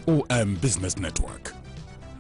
Eom Business Network.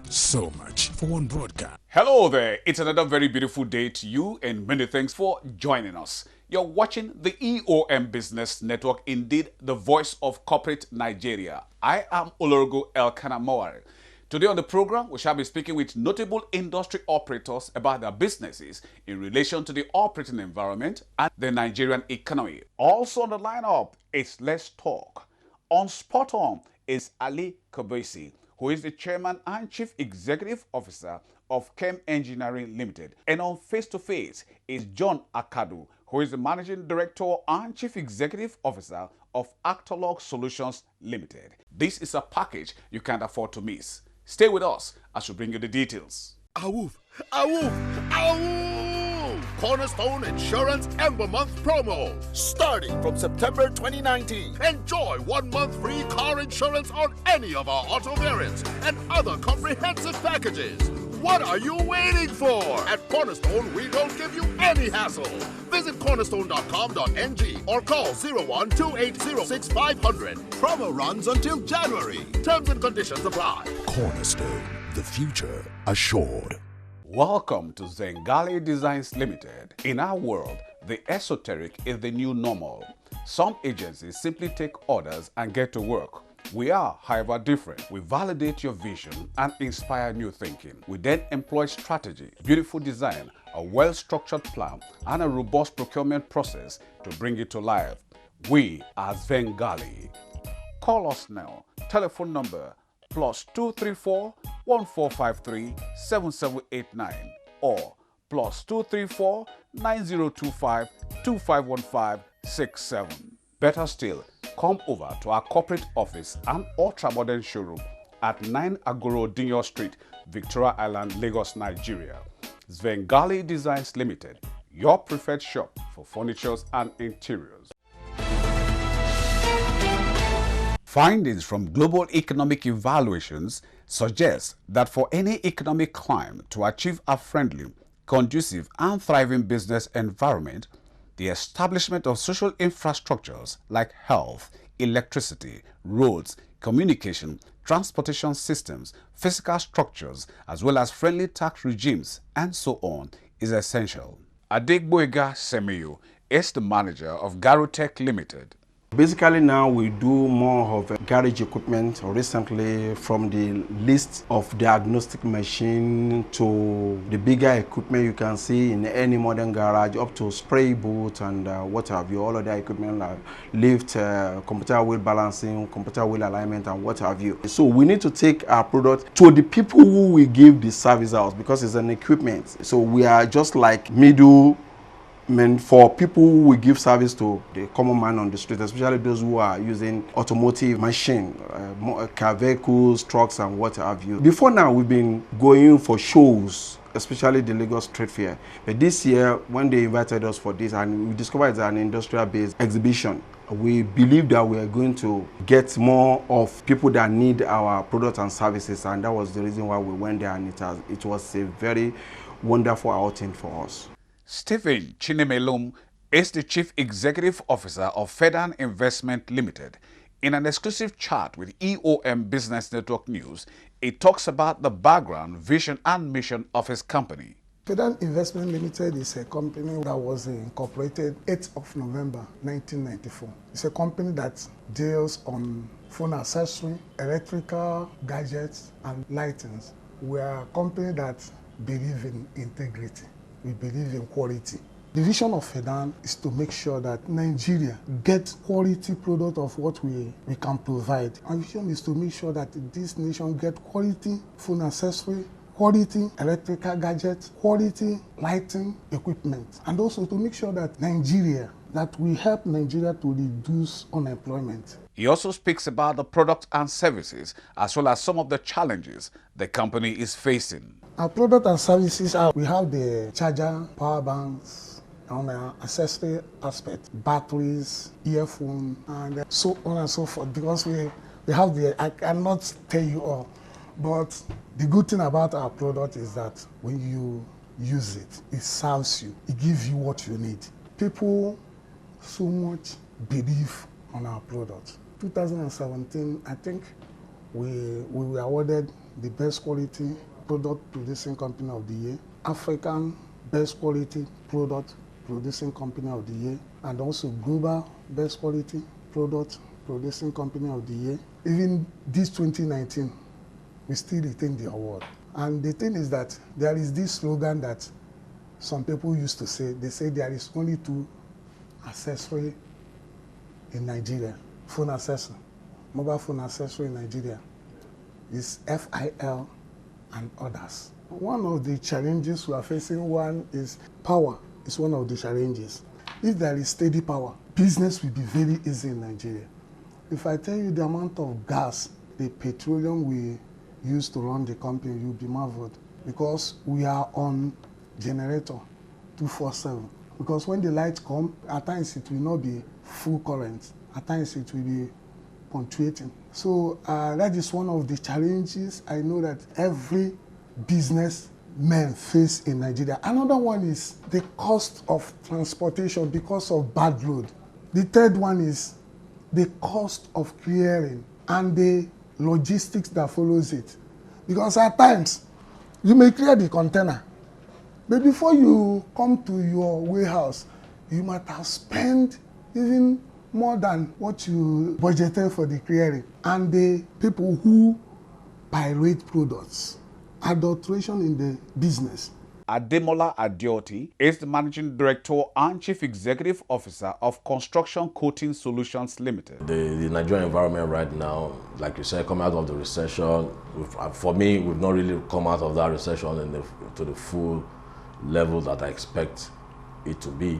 So much for one broadcast. Hello there. It's another very beautiful day to you, and many thanks for joining us. You're watching the Eom Business Network, indeed the voice of corporate Nigeria. I am Olorogo Elkanah Mowari. Today on the program, we shall be speaking with notable industry operators about their businesses in relation to the operating environment and the Nigerian economy. Also on the lineup is Let's Talk. On spot on is Ali Kabesi, who is the Chairman and Chief Executive Officer of KELM Engineering Limited. And on Face to Face is John Akadu, who is the Managing Director and Chief Executive Officer of AUTOLOG Solutions Limited. This is a package you can't afford to miss. Stay with us as we bring you the details. Awoof! Awoof! Awoof! Cornerstone Insurance Ember Month promo. Starting from September 2019. Enjoy 1 month free car insurance on any of our auto variants and other comprehensive packages. What are you waiting for? At Cornerstone, we don't give you any hassle. Visit cornerstone.com.ng or call 01-2806-500. Promo runs until January. Terms and conditions apply. Cornerstone, the future assured. Welcome to SVENGALI Designs Limited. In our world, the esoteric is the new normal. Some agencies simply take orders and get to work. We are, however, different. We validate your vision and inspire new thinking. We then employ strategy, beautiful design, a well-structured plan, and a robust procurement process to bring it to life. We are SVENGALI. Call us now. Telephone number +234 1453 7789 or +234 9025 2515 67. Better still, come over to our corporate office and ultra-modern showroom at 9 Agoro Dinyo Street, Victoria Island, Lagos, Nigeria. SVENGALI Designs Limited, your preferred shop for furnitures and interiors. Findings from global economic evaluations suggest that for any economic climb to achieve a friendly, conducive and thriving business environment, the establishment of social infrastructures like health, electricity, roads, communication, transportation systems, physical structures, as well as friendly tax regimes, and so on, is essential. Adegboyega Semiyu is the manager of GURUTECH Limited. Basically now we do more of garage equipment recently, from the list of diagnostic machine to the bigger equipment you can see in any modern garage, up to spray boot and what have you, all of that equipment like lift, computer wheel balancing, computer wheel alignment and what have you. So we need to take our product to the people who we give the service out, because it's an equipment. So we are just like middle for people who will give service to the common man on the street, especially those who are using automotive machine, car vehicles, trucks and what have you. Before now, we've been going for shows, especially the Lagos Trade Fair. But this year, when they invited us for this, and we discovered it's an industrial-based exhibition, we believe that we are going to get more of people that need our products and services, and that was the reason why we went there, and it was a very wonderful outing for us. Stephen Chinemelum is the Chief Executive Officer of Fedan Investment Limited. In an exclusive chat with Eom Business Network News, he talks about the background, vision and mission of his company. Fedan Investment Limited is a company that was incorporated 8th of November 1994. It's a company that deals on phone accessory, electrical gadgets and lightings. We are a company that believes in integrity. We believe in quality. The vision of Fedan is to make sure that Nigeria gets quality product of what we can provide. Our vision is to make sure that this nation gets quality phone accessory, quality electrical gadgets, quality lighting equipment, and also to make sure that we help Nigeria to reduce unemployment. He also speaks about the products and services, as well as some of the challenges the company is facing. Our product and services are, we have the charger, power banks, on the accessory aspect, batteries, earphone, and so on and so forth. Because we have I cannot tell you all, but the good thing about our product is that when you use it, it serves you, it gives you what you need. People so much believe on our product. 2017, I think we were awarded the Best Quality Product Producing Company of the Year, African Best Quality Product Producing Company of the Year, and also Global Best Quality Product Producing Company of the Year. Even this 2019, we still retain the award. And the thing is that there is this slogan that some people used to say. They say there is only 2 accessories in Nigeria, phone accessory, mobile phone accessory in Nigeria is FIL and others. One of the challenges we are facing, one is power is one of the challenges. If there is steady power, business will be very easy in Nigeria. If I tell you the amount of gas, the petroleum we use to run the company, you'll be marveled, because we are on generator 24/7. Because when the lights come, at times it will not be full current, at times it will be punctuating. So that is one of the challenges I know that every businessman face in Nigeria. Another one is the cost of transportation because of bad road. The third one is the cost of clearing and the logistics that follows it. Because at times, you may clear the container, but before you come to your warehouse, you might have spent even more than what you budgeted for the clearing. And the people who pirate products, adulteration in the business. Ademola Adeoti is the Managing Director and Chief Executive Officer of Construction Coating Solutions Limited. The Nigerian environment right now, like you said, coming out of the recession, for me, we've not really come out of that recession to the full level that I expect it to be.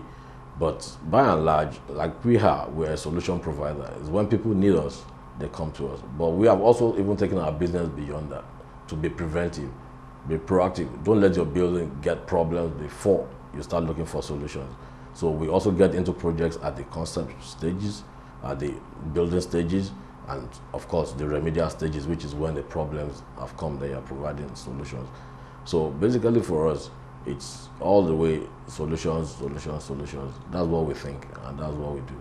But by and large, like we're a solution provider. It's when people need us, they come to us. But we have also even taken our business beyond that to be preventive. Be proactive. Don't let your building get problems before you start looking for solutions. So we also get into projects at the concept stages, at the building stages, and of course the remedial stages, which is when the problems have come, they are providing solutions. So basically for us, it's all the way solutions, solutions, solutions. That's what we think, and that's what we do.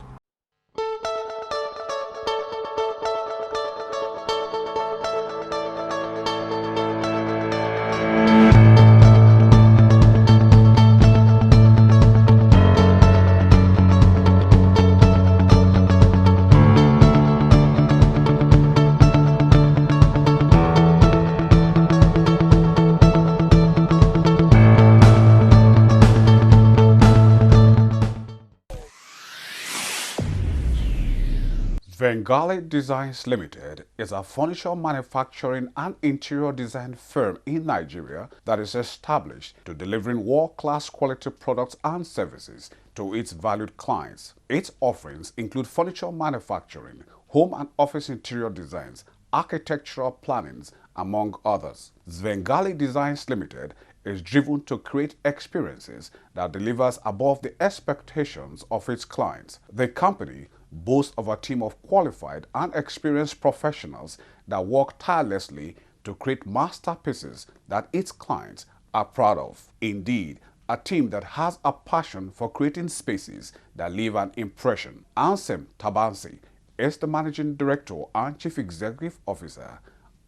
SVENGALI Designs Limited is a furniture manufacturing and interior design firm in Nigeria that is established to delivering world-class quality products and services to its valued clients. Its offerings include furniture manufacturing, home and office interior designs, architectural plannings, among others. SVENGALI Designs Limited is driven to create experiences that delivers above the expectations of its clients. The company boasts of a team of qualified and experienced professionals that work tirelessly to create masterpieces that its clients are proud of. Indeed, a team that has a passion for creating spaces that leave an impression. Ansem Tabansi is the Managing Director and Chief Executive Officer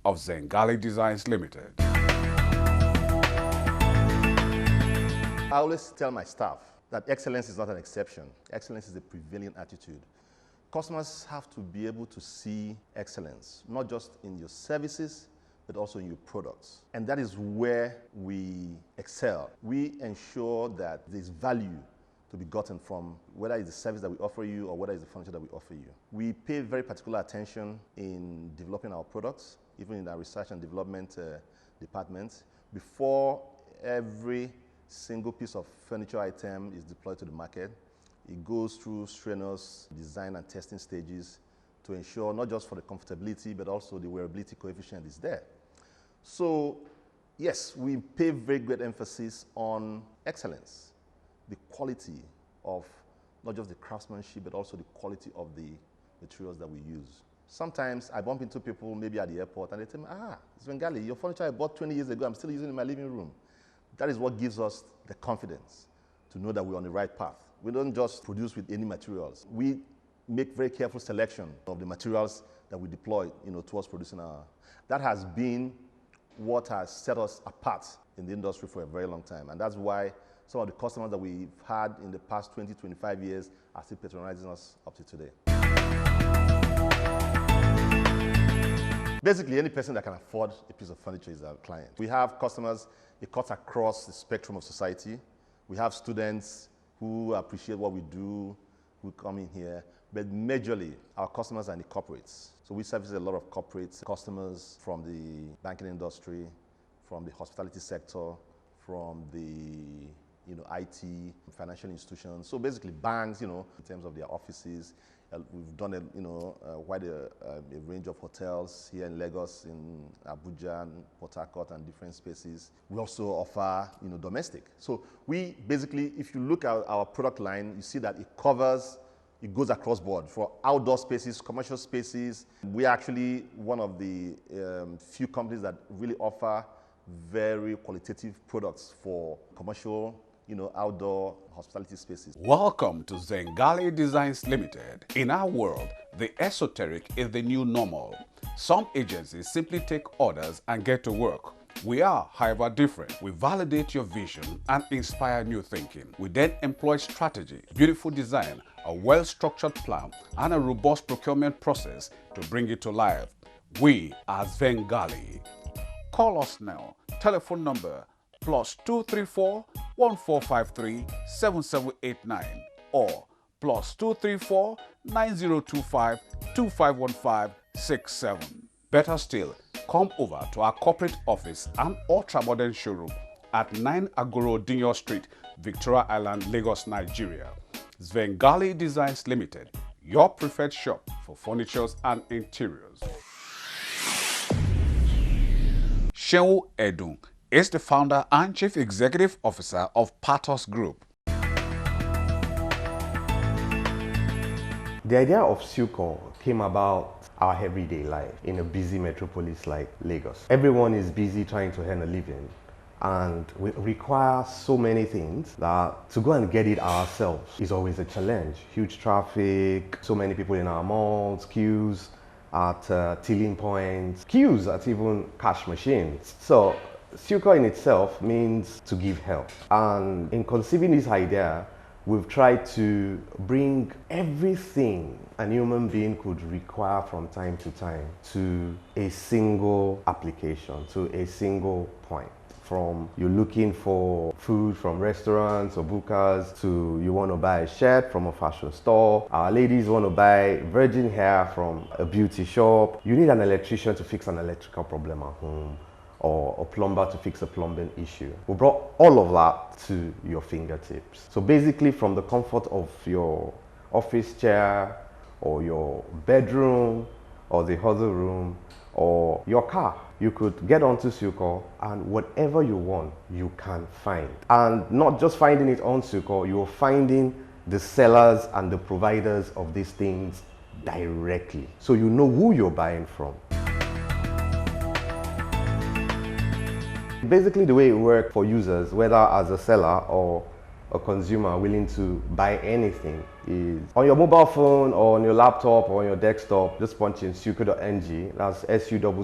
of SVENGALI Designs Limited. I always tell my staff that excellence is not an exception. Excellence is a prevailing attitude. Customers have to be able to see excellence, not just in your services, but also in your products. And that is where we excel. We ensure that there's value to be gotten from whether it's the service that we offer you or whether it's the furniture that we offer you. We pay very particular attention in developing our products, even in our research and development departments. Before every single piece of furniture item is deployed to the market, it goes through strenuous design and testing stages to ensure not just for the comfortability, but also the wearability coefficient is there. So yes, we pay very great emphasis on excellence, the quality of not just the craftsmanship, but also the quality of the materials that we use. Sometimes I bump into people maybe at the airport and they tell me, SVENGALI, your furniture I bought 20 years ago, I'm still using it in my living room. That is what gives us the confidence to know that we're on the right path. We don't just produce with any materials. We make very careful selection of the materials that we deploy, towards producing that has been what has set us apart in the industry for a very long time. And that's why some of the customers that we've had in the past 20, 25 years are still patronizing us up to today. Basically, any person that can afford a piece of furniture is our client. We have customers, it cuts across the spectrum of society. We have students who appreciate what we do, who come in here, but majorly our customers are in the corporates. So we service a lot of corporate customers from the banking industry, from the hospitality sector, from the IT, financial institutions. So basically banks, in terms of their offices. We've done quite a range of hotels here in Lagos, in Abuja, and Port Harcourt, and different spaces. We also offer, domestic. So we basically, if you look at our product line, you see that it goes across board for outdoor spaces, commercial spaces. We are actually one of the few companies that really offer very qualitative products for commercial, outdoor hospitality spaces. Welcome to SVENGALI Designs Limited. In our world, the esoteric is the new normal. Some agencies simply take orders and get to work. We are, however, different. We validate your vision and inspire new thinking. We then employ strategy, beautiful design, a well-structured plan, and a robust procurement process to bring it to life. We are SVENGALI. Call us now. Telephone number +234 1453 7789 or +234 9025 2515 67. Better still, come over to our corporate office and ultra-modern showroom at 9 Agoro Dinyo Street, Victoria Island, Lagos, Nigeria. SVENGALI Designs Limited, your preferred shop for furnitures and interiors. Shehu Edun is the founder and chief executive officer of PARTUS Group. The idea of Sucor came about our everyday life in a busy metropolis like Lagos. Everyone is busy trying to earn a living, and we require so many things that to go and get it ourselves is always a challenge. Huge traffic, so many people in our malls, queues at tilling points, queues at even cash machines. So Sucor in itself means to give help. And in conceiving this idea, we've tried to bring everything a human being could require from time to time to a single application, to a single point. From you're looking for food from restaurants or bookers to you want to buy a shirt from a fashion store. Our ladies want to buy virgin hair from a beauty shop. You need an electrician to fix an electrical problem at home, or a plumber to fix a plumbing issue. We brought all of that to your fingertips. So basically, from the comfort of your office chair or your bedroom or the other room or your car, you could get onto Sucor, and whatever you want, you can find. And not just finding it on Sucor, you're finding the sellers and the providers of these things directly. So you know who you're buying from. Basically, the way it works for users, whether as a seller or a consumer willing to buy anything, is on your mobile phone or on your laptop or on your desktop, just punch in sucor.ng, that's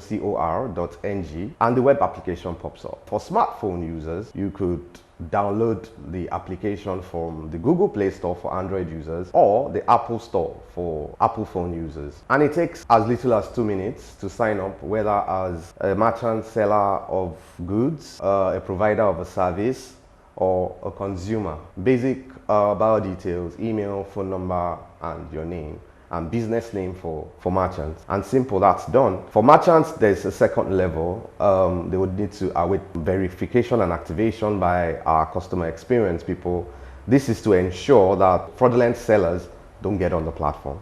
sucor.ng, and the web application pops up. For smartphone users, you could download the application from the Google Play Store for Android users or the Apple Store for Apple phone users. And it takes as little as 2 minutes to sign up, whether as a merchant seller of goods, a provider of a service, or a consumer. Basic bio details, email, phone number, and your name, and business name for merchants. And simple, that's done. For merchants, there's a second level. They would need to await verification and activation by our customer experience people. This is to ensure that fraudulent sellers don't get on the platform.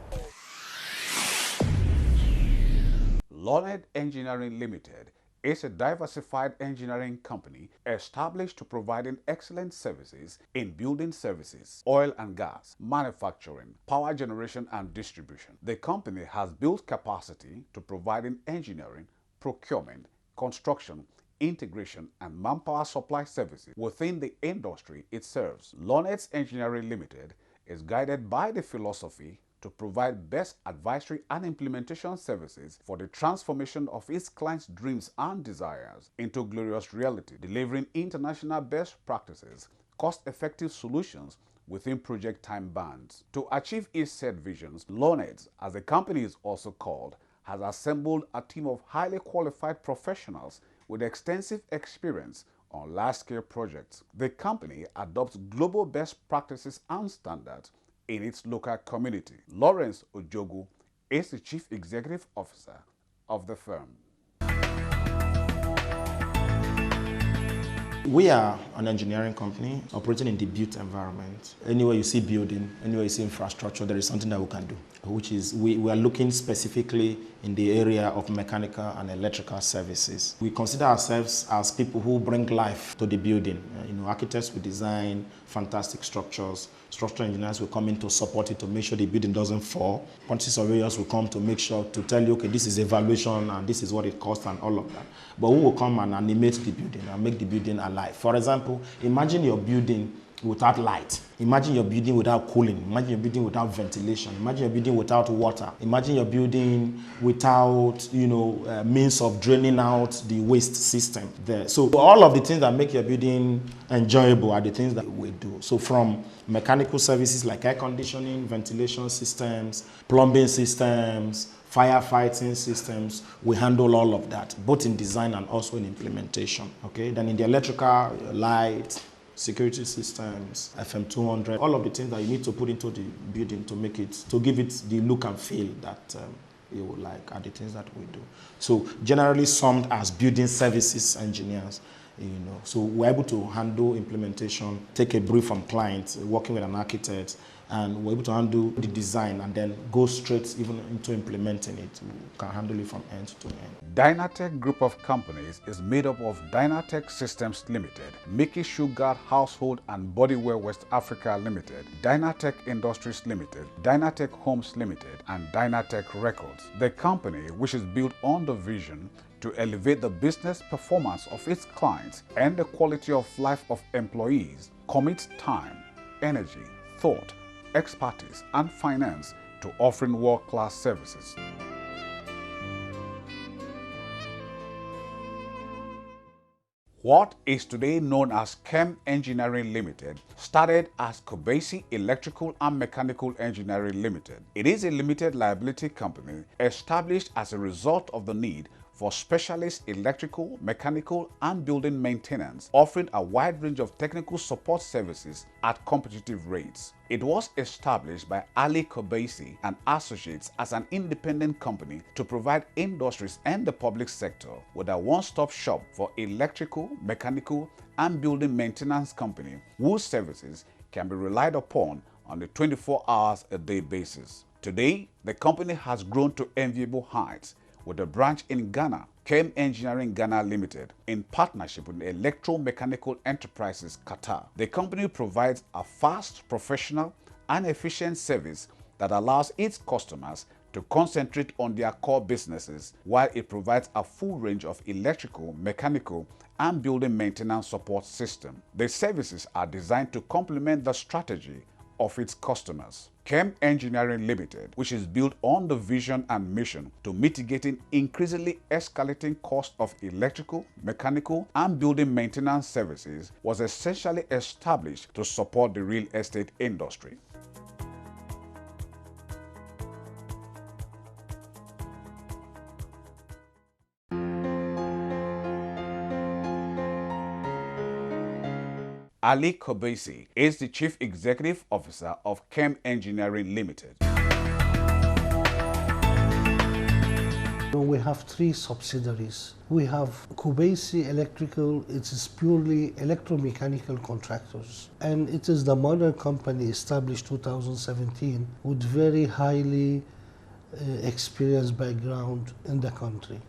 Learned Engineering Limited is a diversified engineering company established to providing excellent services in building services, oil and gas, manufacturing, power generation and distribution. The company has built capacity to providing engineering, procurement, construction, integration and manpower supply services within the industry it serves. Learned Engineering Limited is guided by the philosophy to provide best advisory and implementation services for the transformation of its clients' dreams and desires into glorious reality, delivering international best practices, cost-effective solutions within project time bands. To achieve its said visions, LEARNED, as the company is also called, has assembled a team of highly qualified professionals with extensive experience on large-scale projects. The company adopts global best practices and standards in its local community. Lawrence Ojogu is the Chief Executive Officer of the firm. We are an engineering company operating in the built environment. Anywhere you see building, anywhere you see infrastructure, there is something that we can do, which is we are looking specifically in the area of mechanical and electrical services. We consider ourselves as people who bring life to the building. Architects will design fantastic structures. Structural engineers will come in to support it to make sure the building doesn't fall. Quantity surveyors will come to make sure to tell you, okay, this is evaluation and this is what it costs and all of that. But we will come and animate the building and make the building alive. For example, imagine your building without light. Imagine your building without cooling. Imagine your building without ventilation. Imagine your building without water. Imagine your building without, means of draining out the waste system there. So all of the things that make your building enjoyable are the things that we do. So from mechanical services like air conditioning, ventilation systems, plumbing systems, firefighting systems, we handle all of that, both in design and also in implementation. Okay, then in the electrical, light, security systems, FM200, all of the things that you need to put into the building to make it, to give it the look and feel that you would like are the things that we do. So generally summed as building services engineers, so we're able to handle implementation, take a brief from clients, working with an architect, and we're able to handle the design and then go straight even into implementing it. We can handle it from end to end. DYNATECH Group of Companies is made up of DYNATECH Systems Limited, Mickey Shugart Household and Bodywear West Africa Limited, DYNATECH Industries Limited, DYNATECH Homes Limited, and DYNATECH Records. The company, which is built on the vision to elevate the business performance of its clients and the quality of life of employees, commits time, energy, thought, expertise, and finance to offering world-class services. What is today known as KELM Engineering Limited started as Kobesi Electrical and Mechanical Engineering Limited. It is a limited liability company established as a result of the need for specialist electrical, mechanical, and building maintenance, offering a wide range of technical support services at competitive rates. It was established by Ali Kobesi and Associates as an independent company to provide industries and the public sector with a one-stop shop for electrical, mechanical, and building maintenance company whose services can be relied upon on a 24 hours a day basis. Today, the company has grown to enviable heights with a branch in Ghana, KELM Engineering Ghana Limited, in partnership with Electromechanical Enterprises Qatar. The company provides a fast, professional, and efficient service that allows its customers to concentrate on their core businesses while it provides a full range of electrical, mechanical, and building maintenance support system. The services are designed to complement the strategy of its customers. KELM Engineering Limited, which is built on the vision and mission to mitigating increasingly escalating cost of electrical, mechanical, and building maintenance services, was essentially established to support the real estate industry. Ali Kobesi is the Chief Executive Officer of KELM Engineering Limited. We have 3 subsidiaries. We have Kobesi Electrical, it is purely electromechanical contractors. And it is the mother company established 2017 with very highly experienced background in the country.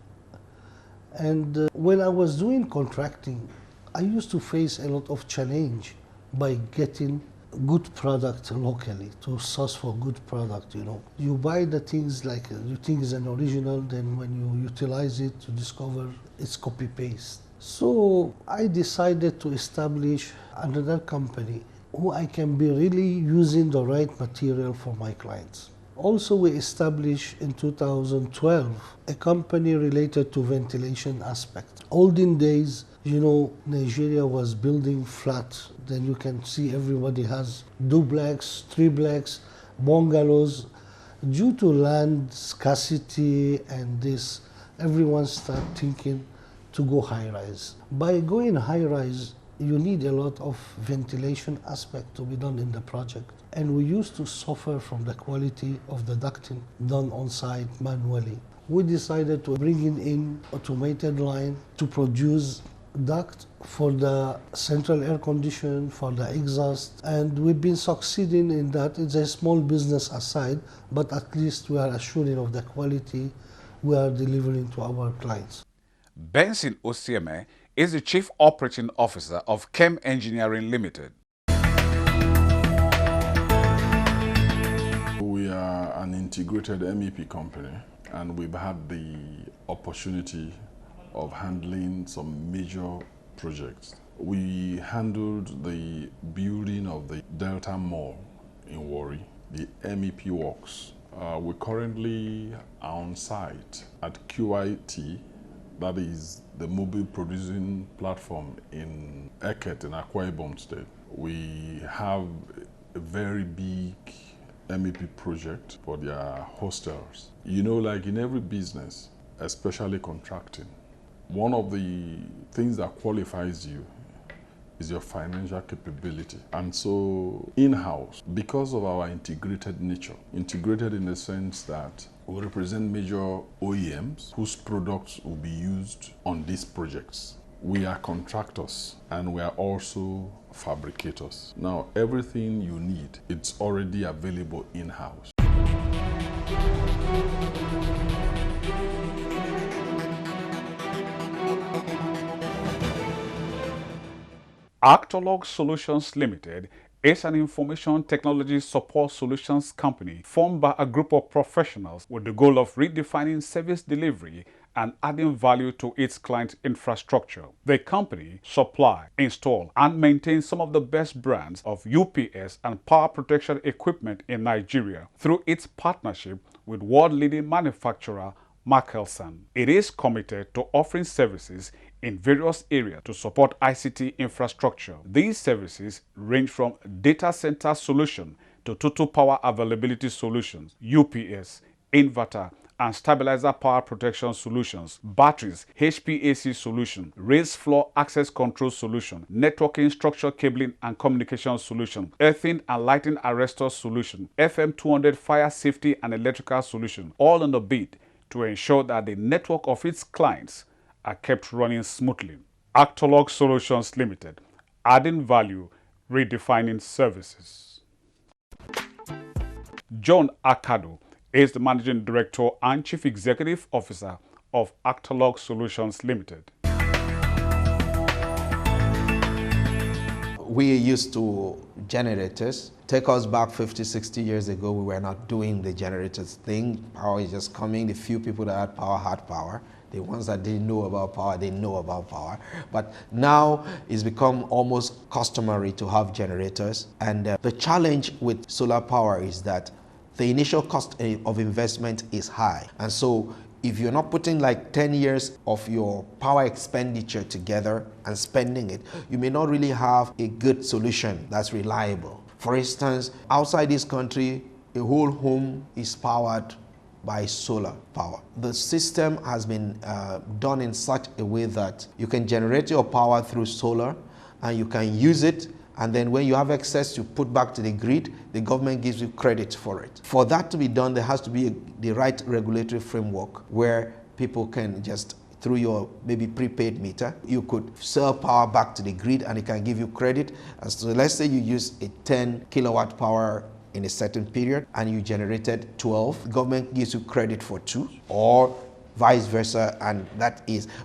And when I was doing contracting, I used to face a lot of challenge by getting good product locally, to source for good product, You buy the things like you think is an original, then when you utilize it, you discover it's copy-paste. So I decided to establish another company who I can be really using the right material for my clients. Also, we established in 2012 a company related to ventilation aspect. Olden days, you know, Nigeria was building flat. Then you can see everybody has duplex, triplex, bungalows. Due to land scarcity and this, everyone started thinking to go high-rise. By going high-rise, you need a lot of ventilation aspect to be done in the project. And we used to suffer from the quality of the ducting done on site manually. We decided to bring in automated line to produce duct for the central air condition, for the exhaust, and we've been succeeding in that. It's a small business aside, but at least we are assuring of the quality we are delivering to our clients. Benson Osieme is the Chief Operating Officer of KELM Engineering Limited. We are an integrated MEP company, and we've had the opportunity of handling some major projects. We handled the building of the Delta Mall in Warri, the MEP works. We currently are on site at QIT, that is the mobile producing platform in Eket in Akwa Ibom State. We have a very big MEP project for their hostels. You know, like in every business, especially contracting, one of the things that qualifies you is your financial capability. And so in-house, because of our integrated nature, integrated in the sense that we represent major OEMs whose products will be used on these projects. We are contractors and we are also fabricators. Now, everything you need, it's already available in-house. AUTOLOG Solutions Limited is an information technology support solutions company formed by a group of professionals with the goal of redefining service delivery and adding value to its client infrastructure. The company supply, install, and maintain some of the best brands of UPS and power protection equipment in Nigeria through its partnership with world-leading manufacturer Kelm. It is committed to offering services in various areas to support ICT infrastructure. These services range from data center solution to total power availability solutions, UPS, inverter, and stabilizer power protection solutions, batteries, HVAC solution, raised floor access control solution, networking structure cabling and communication solution, earthing and lighting arrestor solution, FM 200 fire safety and electrical solution, all on the bid to ensure that the network of its clients are kept running smoothly. AUTOLOG Solutions Limited, adding value, redefining services. John Akado is the Managing Director and Chief Executive Officer of AUTOLOG Solutions Limited. We are used to generators. Take us back 50, 60 years ago, we were not doing the generators thing. Power is just coming. The few people that had power. The ones that didn't know about power, they know about power. But now it's become almost customary to have generators. And the challenge with solar power is that the initial cost of investment is high. And so if you're not putting like 10 years of your power expenditure together and spending it, you may not really have a good solution that's reliable. For instance, outside this country, a whole home is powered by solar power. The system has been done in such a way that you can generate your power through solar and you can use it, and then when you have excess, you put back to the grid, the government gives you credit for it. For that to be done, there has to be the right regulatory framework where people can just, through your maybe prepaid meter, you could sell power back to the grid and it can give you credit. And so let's say you use a 10 kilowatt power in a certain period and you generated 12, the government gives you credit for 2, or vice versa, and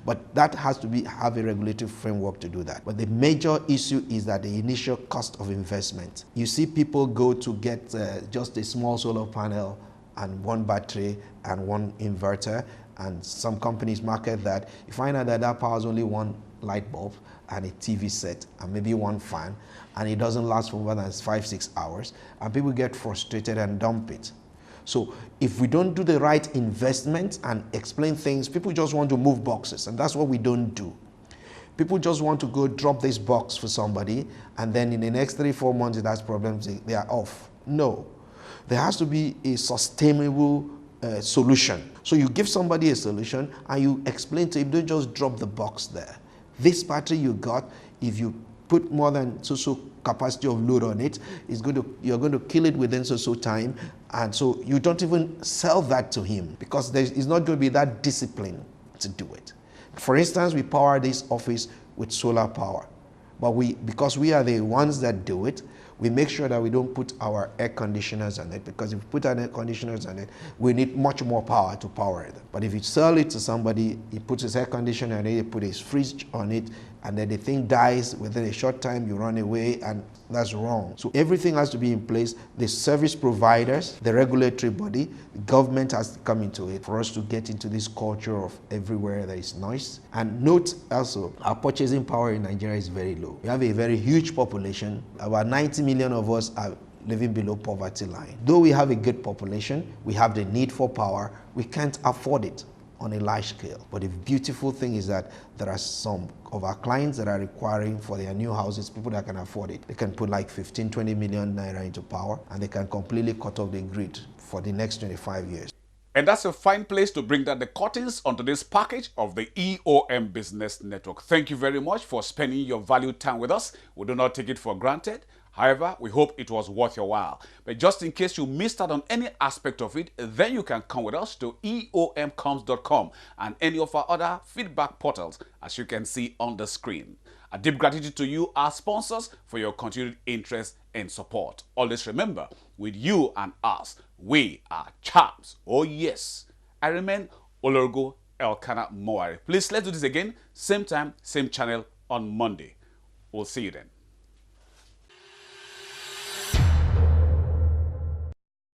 but that has to have a regulatory framework to do that. But the major issue is that the initial cost of investment. You see people go to get just a small solar panel and one battery and one inverter, and some companies market that. You find out that that powers only one light bulb and a TV set and maybe one fan, and it doesn't last for more than 5-6 hours, and people get frustrated and dump it. So if we don't do the right investment and explain things, people just want to move boxes, and that's what we don't do. People just want to go drop this box for somebody, and then in the next 3-4 months it has problems, they are off. No. There has to be a sustainable solution. So you give somebody a solution and you explain to him, don't just drop the box there. This battery you got, if you put more than so capacity of load on it, you're going to kill it within so time, and so you don't even sell that to him because it's not going to be that discipline to do it. For instance, we power this office with solar power, but because we are the ones that do it, we make sure that we don't put our air conditioners on it, because if we put our air conditioners on it, we need much more power to power it. But if you sell it to somebody, he puts his air conditioner on it, he puts his fridge on it, and then the thing dies within a short time, you run away, and that's wrong. So everything has to be in place. The service providers, the regulatory body, the government has to come into it for us to get into this culture of everywhere there is noise. And note also, our purchasing power in Nigeria is very low. We have a very huge population. About 90 million of us are living below poverty line. Though we have a good population, we have the need for power, we can't afford it on a large scale. But the beautiful thing is that there are some of our clients that are requiring for their new houses, people that can afford it. They can put like 15-20 million naira into power, and they can completely cut off the grid for the next 25 years. And that's a fine place to bring down the curtains onto this package of the EOM Business Network. Thank you very much for spending your valued time with us. We do not take it for granted. However, we hope it was worth your while. But just in case you missed out on any aspect of it, then you can come with us to eomcoms.com and any of our other feedback portals, as you can see on the screen. A deep gratitude to you, our sponsors, for your continued interest and support. Always remember, with you and us, we are champs. Oh yes. I remain Olorgo Elkanah Moari. Please, let's do this again. Same time, same channel on Monday. We'll see you then.